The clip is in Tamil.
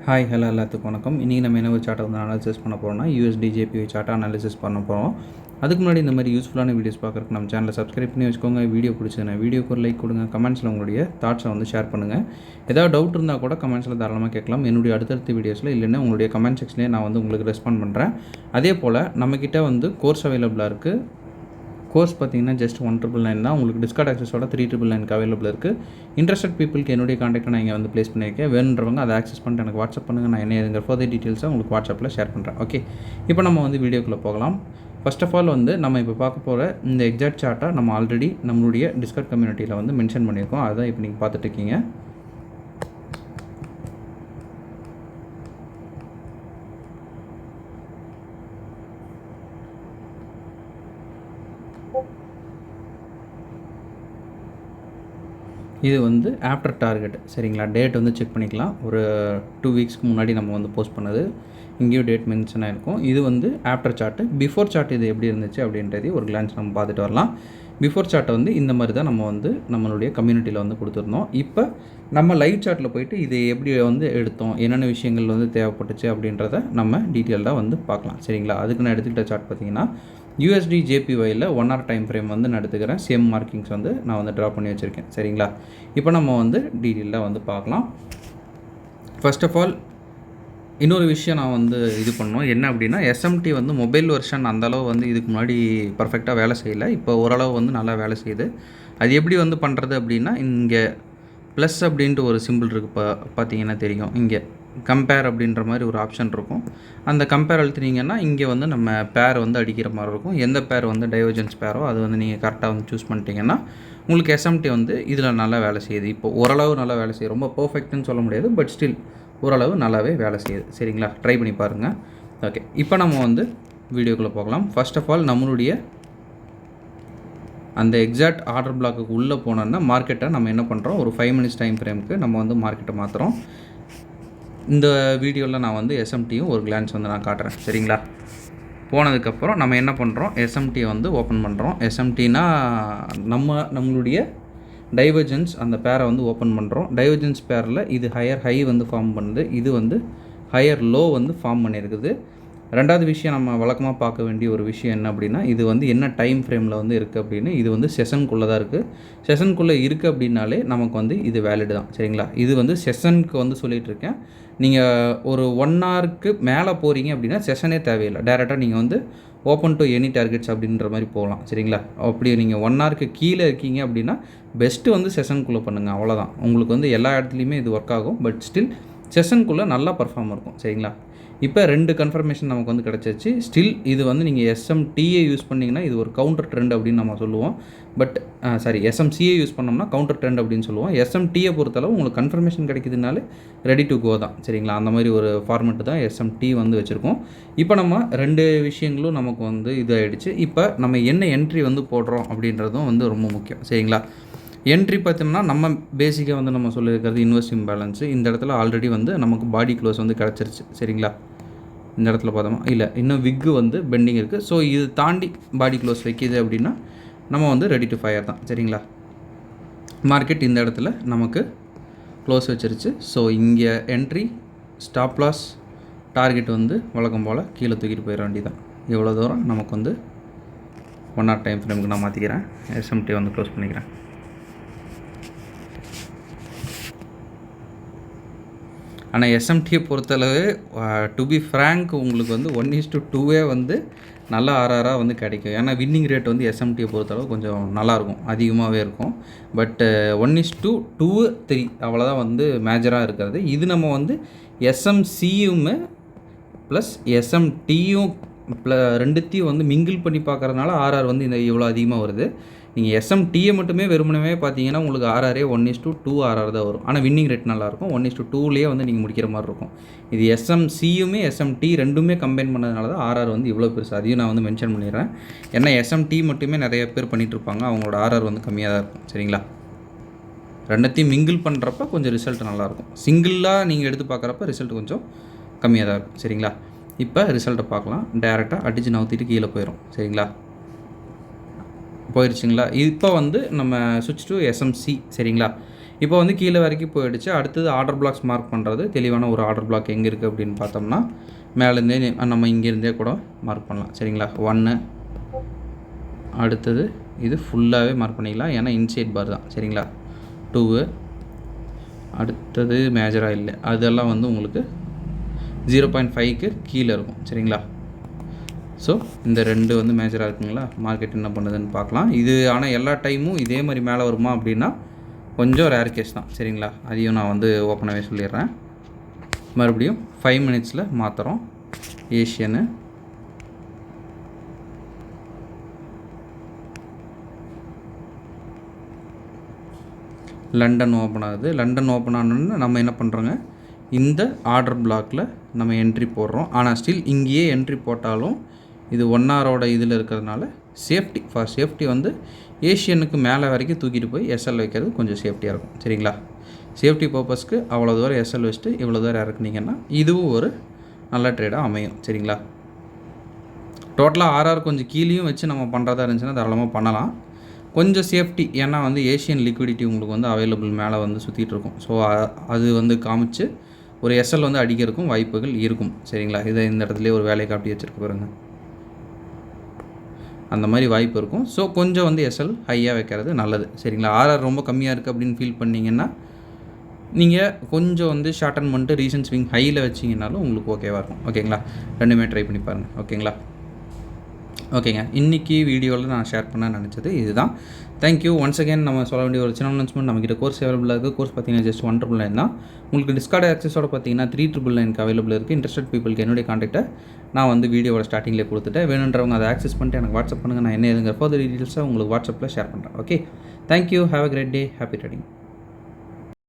ஹாய் ஹலோ எல்லாத்துக்கும் வணக்கம். இன்றைக்கி நம்ம என்ன ஒரு சார்ட்டை வந்து அனாலிசிஸ் பண்ண போகிறோம்னா USD JPY சார்ட்டை அனாலிசிஸ் பண்ண போகிறோம். அதுக்கு முன்னாடி இந்த மாதிரி யூஸ்ஃபுல்லான வீடியோஸ் பார்க்குறதுக்கு நம்ம சேனலை சப்ஸ்கிரைப் பண்ணி வச்சுக்கோங்க. வீடியோ பிடிச்சதுன்னா வீடியோக்கு ஒரு லைக் கொடுங்க. கமெண்ட்ஸில் உங்களுடைய தாட்ஸை வந்து ஷேர் பண்ணுங்கள். ஏதாவது டவுட் இருந்தால் கூட கமெண்ட்ஸில் தாராளமாக கேட்கலாம். என்னுடைய அடுத்தடுத்த வீடியோஸில் இல்லைன்னா உங்களுடைய கமெண்ட் செக்ஷன்லேயே நான் வந்து உங்களுக்கு ரெஸ்பாண்ட் பண்ணுறேன். அதே போல் நம்மக்கிட்ட வந்து கோர்ஸ் அவைலபிளாக இருக்குது. கோர்ஸ் பார்த்தீங்கன்னா ஜஸ்ட் 1,999 தான். உங்களுக்கு டிஸ்கார்ட் ஆக்சஸோட 3,999க்கு அவைலபிள் இருக்குது. இன்ட்ரெஸ்டட் பீப்புளுக்கு என்னுடைய காண்டாக்டை நான் இங்கே வந்து ப்ளேஸ் பண்ணியிருக்கேன். வேணுன்றவங்க அதை ஆக்சஸ் பண்ணிட்டு எனக்கு வாட்ஸ்அப் பண்ணுங்கள். நான் என்ன ஃபர்தர் டீட்டெயில்ஸை உங்களுக்கு வாட்ஸ்அப்பில் ஷேர் பண்ணுறேன். ஓகே, இப்போ நம்ம வந்து வீடியோக்குள்ளே போகலாம். ஃபர்ஸ்ட் ஆஃப் ஆல் வந்து நம்ம இப்போ பார்க்க போகிற இந்த எக்ஸாக்ட் சார்ட்டை நம்ம ஆல்ரெடி நம்மளுடைய டிஸ்கார்ட் கம்யூனிட்டியில் வந்து மென்ஷன் பண்ணியிருக்கோம். அதுதான் இப்போ நீங்கள் பார்த்துட்ருக்கீங்க. இது வந்து ஆஃப்டர் டார்கெட், சரிங்களா? டேட் வந்து செக் பண்ணிக்கலாம். ஒரு 2 வீக்ஸ்க்கு முன்னாடி நம்ம வந்து போஸ்ட் பண்ணது இங்கேயும் டேட் மென்ஷன் ஆகிருக்கும். இது வந்து ஆஃப்டர் சார்ட்டு. பிஃபோர் சார்ட் இது எப்படி இருந்துச்சு அப்படின்றதே ஒரு கிளான்ஸ் நம்ம பார்த்துட்டு வரலாம். பிஃபோர் சார்ட்டை வந்து இந்த மாதிரி தான் நம்ம வந்து நம்மளுடைய கம்யூனிட்டியில் வந்து கொடுத்துருந்தோம். இப்போ நம்ம லைவ் சார்ட்டில் போயிட்டு இது எப்படி வந்து எடுத்தோம், என்னென்ன விஷயங்கள் வந்து தேவைப்பட்டுச்சு அப்படின்றத நம்ம டீட்டெயில்டாக வந்து பார்க்கலாம், சரிங்களா? அதுக்கு நான் எடுத்துக்கிட்ட சார்ட் பார்த்தீங்கன்னா USD JPYயில் 1 hour டைம் ஃப்ரேம் வந்து நான் எடுத்துக்கிறேன். சேம் மார்க்கிங்ஸ் வந்து நான் வந்து ட்ரா பண்ணி வச்சுருக்கேன், சரிங்களா? இப்போ நம்ம வந்து டீட்டெயிலாக வந்து பார்க்கலாம். ஃபர்ஸ்ட் ஆஃப் ஆல் இன்னொரு விஷயம் நான் வந்து இது பண்ணோம் என்ன அப்படின்னா, SMT வந்து மொபைல் வெர்ஷன் அந்தளவு வந்து இதுக்கு முன்னாடி பர்ஃபெக்டாக வேலை செய்யலை. இப்போ ஓரளவு வந்து நல்லா வேலை செய்யுது. அது எப்படி வந்து பண்ணுறது அப்படின்னா, இங்கே ப்ளஸ் அப்படின்ட்டு ஒரு சிம்பிள் இருக்குது, பார்த்தீங்கன்னா தெரியும். இங்கே கம்பேர் அப்படின்ற மாதிரி ஒரு ஆப்ஷன் இருக்கும். அந்த கம்பேர் அழுத்தினீங்கன்னா இங்கே வந்து நம்ம பேர் வந்து அடிக்கிற மாதிரி இருக்கும். எந்த பேர் வந்து டைவர்ஜென்ஸ் பேரோ அது வந்து நீங்கள் கரெக்டாக வந்து சூஸ் பண்ணிட்டீங்கன்னா உங்களுக்கு SMT வந்து இதில் நல்லா வேலை செய்யுது. இப்போ ஓரளவு நல்லா வேலை செய்யுது. ரொம்ப பர்ஃபெக்ட்னு சொல்ல முடியாது, பட் ஸ்டில் ஓரளவு நல்லாவே வேலை செய்யுது, சரிங்களா? ட்ரை பண்ணி பாருங்கள். ஓகே, இப்போ நம்ம வந்து வீடியோக்குள்ளே போகலாம். ஃபர்ஸ்ட் ஆஃப் ஆல் நம்மளுடைய அந்த எக்ஸாக்ட் ஆர்டர் பிளாக்குக்கு உள்ளே போனோன்னா மார்க்கெட்டை நம்ம என்ன பண்ணுறோம், ஒரு 5 minutes டைம் ஃப்ரேமுக்கு நம்ம வந்து மார்க்கெட்டை மாற்றுறோம். இந்த வீடியோவில் நான் வந்து SMTயும் ஒரு கிளான்ஸ் வந்து நான் காட்டுறேன், சரிங்களா? போனதுக்கப்புறம் நம்ம என்ன பண்ணுறோம், SMTயை வந்து ஓப்பன் பண்ணுறோம். SMTனா நம்மளுடைய டைவர்ஜென்ஸ் அந்த பேரை வந்து ஓப்பன் பண்ணுறோம். டைவர்ஜென்ஸ் பேரில் இது ஹையர் ஹை வந்து ஃபார்ம் பண்ணுது, இது வந்து ஹையர் லோ வந்து ஃபார்ம் பண்ணியிருக்குது. ரெண்டாவது விஷயம் நம்ம வழக்கமாக பார்க்க வேண்டிய ஒரு விஷயம் என்ன அப்படின்னா, இது வந்து என்ன டைம் ஃப்ரேமில் வந்து இருக்குது அப்படின்னு. இது வந்து செஷனுக்குள்ளே தான் இருக்குது. செஷனுக்குள்ளே இருக்குது அப்படின்னாலே நமக்கு வந்து இது வேலிடு தான், சரிங்களா? இது வந்து செஷனுக்கு வந்து சொல்லிகிட்ருக்கேன். நீங்கள் ஒரு 1 hourக்கு மேலே போகிறீங்க அப்படின்னா செஷனே தேவையில்லை. டேரெக்டாக நீங்கள் வந்து ஓப்பன் டு எனி டார்கெட்ஸ் அப்படின்ற மாதிரி போகலாம், சரிங்களா? அப்படி நீங்கள் 1 hourக்கு கீழே இருக்கீங்க அப்படின்னா பெஸ்ட்டு வந்து செஷனுக்குள்ளே பண்ணுங்கள், அவ்வளோதான். உங்களுக்கு வந்து எல்லா இடத்துலையுமே இது ஒர்க் ஆகும், பட் ஸ்டில் செஷனுக்குள்ளே நல்லா பர்ஃபார்ம் இருக்கும், சரிங்களா? இப்போ 2 கன்ஃபர்மேஷன் நமக்கு வந்து கிடச்சிச்சு. ஸ்டில் இது வந்து நீங்கள் SMTயை யூஸ் பண்ணிங்கன்னா இது ஒரு கவுண்டர் ட்ரெண்ட் அப்படின்னு நம்ம சொல்லுவோம். பட் SMCயை யூஸ் பண்ணோம்னா கவுண்டர் ட்ரெண்ட் அப்படின்னு சொல்லுவோம். SMTயை பொறுத்தளவு உங்களுக்கு கன்ஃபர்மேஷன் கிடைக்குதுனாலே ரெடி டு கோ தான், சரிங்களா? அந்த மாதிரி ஒரு ஃபார்மெட்டு தான் SMT வந்து வச்சுருக்கோம். இப்போ நம்ம 2 விஷயங்களும் நமக்கு வந்து இதாகிடுச்சு. இப்போ நம்ம என்ன என்ட்ரி வந்து போடுறோம் அப்படின்றதும் வந்து ரொம்ப முக்கியம், சரிங்களா? என்ட்ரி பார்த்தோம்னா நம்ம பேசிக்காக வந்து நம்ம சொல்லியிருக்கிறது இன்வெஸ்ட் இம்பேலன்ஸு. இந்த இடத்துல ஆல்ரெடி வந்து நமக்கு பாடி க்ளோஸ் வந்து கிடச்சிருச்சு, சரிங்களா? இந்த இடத்துல பார்த்தோமா இல்லை, இன்னும் விக்கு வந்து பெண்டிங் இருக்குது. ஸோ இது தாண்டி பாடி க்ளோஸ் வைக்கிது அப்படின்னா நம்ம வந்து ரெடி டு ஃபயர் தான், சரிங்களா? மார்க்கெட் இந்த இடத்துல நமக்கு க்ளோஸ் வச்சிருச்சு. ஸோ இங்கே என்ட்ரி, ஸ்டாப் லாஸ், டார்கெட் வந்து வழக்கம் போல் கீழே தூக்கிட்டு போயிட வேண்டியதான். எவ்வளோ தூரம் நமக்கு வந்து 1 hour டைம் ஃப்ரேமுக்கு நான் மாற்றிக்கிறேன். SMT வந்து க்ளோஸ் பண்ணிக்கிறேன். ஆனால் SMTயை பொறுத்தளவு டு பி ஃப்ரேங்க் உங்களுக்கு வந்து 1:2 வந்து நல்ல ஆர்ஆராக வந்து கிடைக்கும். ஏன்னா வின்னிங் ரேட் வந்து SMTயை பொறுத்தளவு கொஞ்சம் நல்லாயிருக்கும், அதிகமாகவே இருக்கும். பட் 1:2-3 அவ்வளோதான் வந்து மேஜராக இருக்கிறது. இது நம்ம வந்து SMCயுமே ப்ளஸ் SMTயும் ரெண்டுத்தையும் வந்து மிங்கிள் பண்ணி பார்க்குறதுனால ஆர்ஆர் வந்து இந்த இவ்வளோ அதிகமாக வருது. நீங்கள் SMTயை மட்டுமே வெறுமனவே பார்த்தீங்கன்னா உங்களுக்கு ஆர்ஆரே 1:2 ஆர்ஆர் தான் வரும். ஆனால் வின்னிங் ரேட் நல்லாயிருக்கும். 1:2லேயே வந்து நீங்கள் முடிக்கிற மாதிரி இருக்கும். இது SMCயுமே SMT ரெண்டுமே கம்பைன் பண்ணதுனால தான் ஆர்ஆர் வந்து இவ்வளோ பெருசு. அதையும் நான் வந்து மென்ஷன் பண்ணிடுறேன். ஏன்னா SMT மட்டுமே நிறைய பேர் பண்ணிகிட்ருப்பாங்க, அவங்களோட ஆர்ஆர் வந்து கம்மியாக தான் இருக்கும், சரிங்களா? ரெண்டத்தையும் மிங்கிள் பண்ணுறப்ப கொஞ்சம் ரிசல்ட் நல்லாயிருக்கும். சிங்கிளாக நீங்கள் எடுத்து பார்க்குறப்ப ரிசல்ட் கொஞ்சம் கம்மியாக தான் இருக்கும், சரிங்களா? இப்போ ரிசல்ட்டை பார்க்கலாம். டேரெக்டாக அடித்து நவுத்திட்டு கீழே போயிடும், சரிங்களா? போயிடுச்சுங்களா? இப்போ வந்து நம்ம சுவிட்ச் டு SMC, சரிங்களா? இப்போ வந்து கீழே வரைக்கும் போயிடுச்சு. அடுத்தது ஆர்டர் பிளாக்ஸ் மார்க் பண்ணுறது. தெளிவான ஒரு ஆர்டர் பிளாக் எங்கே இருக்குது அப்படின்னு பார்த்தோம்னா மேலேருந்தே நம்ம இங்கேருந்தே கூட மார்க் பண்ணலாம். சரிங்களா? 1 அடுத்தது இது ஃபுல்லாகவே மார்க் பண்ணிக்கலாம், ஏன்னா இன்சைட் பார் தான். சரிங்களா? 2 அடுத்தது மேஜராக இல்லை, அதெல்லாம் வந்து உங்களுக்கு 0.5க்கு கீழே இருக்கும். சரிங்களா? ஸோ இந்த 2 வந்து மேஜராக இருக்குங்களா? மார்க்கெட் என்ன பண்ணுதுன்னு பார்க்கலாம். இது ஆனால் எல்லா டைமும் இதே மாதிரி மேலே வருமா அப்படின்னா கொஞ்சம் ரேர் கேஸ் தான். சரிங்களா? அதையும் நான் வந்து ஓப்பனாகவே சொல்லிடுறேன். மறுபடியும் 5 மினிட்ஸில் மாற்றுறோம். ஏஷியனு லண்டன் ஓப்பன் ஆகுது. லண்டன் ஓப்பன் ஆனோன்னு நம்ம என்ன பண்ணுறோங்க, இந்த ஆர்டர் பிளாக்கில் நம்ம என்ட்ரி போடுறோம். ஆனால் ஸ்டில் இங்கேயே என்ட்ரி போட்டாலும் இது 1 ஹவரோட இதில் இருக்கிறதுனால சேஃப்டி வந்து ஏஷியனுக்கு மேலே வரைக்கும் தூக்கிட்டு போய் எஸ்எல் வைக்கிறது கொஞ்சம் சேஃப்டியாக இருக்கும். சரிங்களா? சேஃப்டி பர்பஸ்க்கு அவ்வளோ தூரம் எஸ்எல் வச்சுட்டு இவ்வளோ தூரம் இறக்குனீங்கன்னா இதுவும் ஒரு நல்ல ட்ரேடாக அமையும். சரிங்களா? டோட்டலாக ஆர்ஆர் கொஞ்சம் கீழேயும் வச்சு நம்ம பண்ணுறதா இருந்துச்சுன்னா தாராளமாக பண்ணலாம். கொஞ்சம் சேஃப்டி, ஏன்னா வந்து ஏஷியன் லிக்விடிட்டி உங்களுக்கு வந்து அவைலபிள் மேலே வந்து சுற்றிட்டு இருக்கும். ஸோ அது வந்து காமிச்சு ஒரு எஸ்எல் வந்து அடிக்கிறதுக்கும் வாய்ப்புகள் இருக்கும். சரிங்களா? இதை இந்த இடத்துலேயே ஒரு வேலையை காட்டி வச்சுருக்க பாருங்க, அந்த மாதிரி வாய்ப்பு இருக்கும். ஸோ கொஞ்சம் வந்து எஸ்எல் ஹையாக வைக்கிறது நல்லது. சரிங்களா? ஆர்ஆர் ரொம்ப கம்மியாக இருக்குது அப்படின்னு ஃபீல் பண்ணிங்கன்னா நீங்கள் கொஞ்சம் வந்து ஷார்டன் பண்ணிட்டு ரீசன்ட் ஸ்விங் ஹையில் வச்சிங்கனாலும் உங்களுக்கு ஓகேவாக இருக்கும். ஓகேங்களா? ரெண்டுமே ட்ரை பண்ணி பாருங்கள். ஓகேங்களா? ஓகேங்க, இன்றைக்கி வீடியோவில் நான் ஷேர் பண்ண நினச்சது இதுதான். தேங்க்யூ. ஒன்ஸ் அகேன் நம்ம சொல்ல வேண்டிய ஒரு சின்ன அனௌன்ஸ்மெண்ட், நம்மக்கிட்ட கோர்ஸ் அவைலபிளாக இருக்குது. கோர்ஸ் பார்த்தீங்கன்னா ஜஸ்ட் 199 தான். உங்களுக்கு டிஸ்கார்ட் ஆக்சஸோட பார்த்தீங்கன்னா 399 அவைலபிள் இருக்குது. இன்ட்ரெஸ்டட் பீப்புளுக்கு என்னுடைய கான்டாக்ட்டை நான் வந்து வீடியோவோட ஸ்டார்டிங்கில் கொடுத்துட்டேன். வேணுன்றவங்க அதை ஆக்சஸ் பண்ணிட்டு எனக்கு வாட்ஸ்அப் பண்ணுங்கள். நான் என்ன எதுங்கிற ஃபர்தர் டீட்டெயில்ஸை உங்களுக்கு வாட்ஸ்அப்பில் ஷேர் பண்ணுறேன். Okay, thank you. Have a great day. Happy trading.